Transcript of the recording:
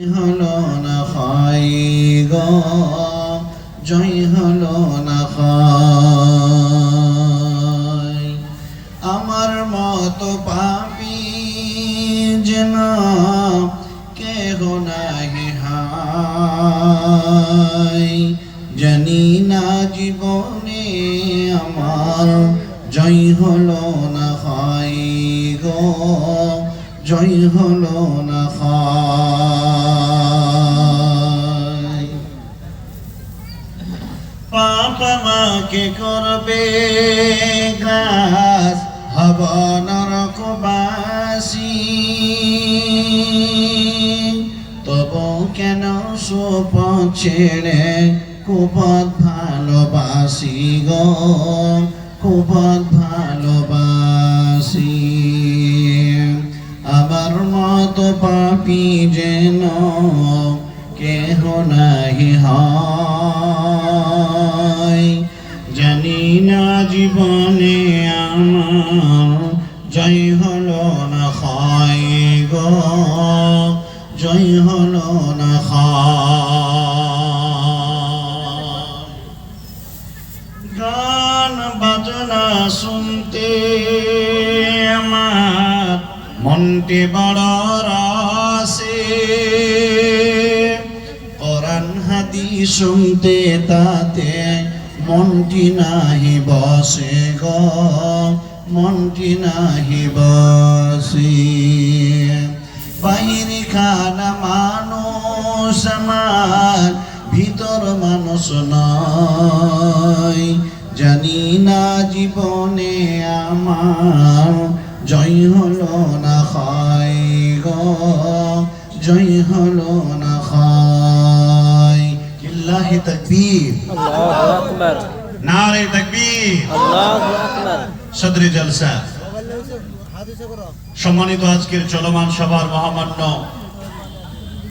হলো না খাই গো, জয় হলো না খাই। আমার মতো পাপী যেন কেহ নাহি হাই। জানি না জীবনে আমার জয় হলো না খাই গো, জয় হলো না খাই। পাপ আমাকে করবে গ্রাস, হব নরকবাসী। তবু কেন সুপথ ছেড়ে কুপথ ভালোবাসি গো, কুপথ ভালোবাসি। আমার মতো পাপী যেন কেহ নাহি হয়। জানি না জীবনে আমার জয় হলো না খাই গো, জয় হলো না খাই। গান বাজনা শুনতে আমার মনটি বড় রসে। কোরআন হাদিস শুনতে তাতে মনটি নাহি বসে গো, মনটি নাহি বসে। বাহিরি খানা মানুষ আমার, ভিতর মানুষ নয়। জানি না জীবনে আমার জয় হলো না খাই গো, জয় হলো না খাই। লিল্লাহি তাকবীর, আল্লাহু আকবার, নারে তাকবীর, আল্লাহু আকবার। সদরে জলসা। সম্মানিত আজকের চলমান সভার মহামান্য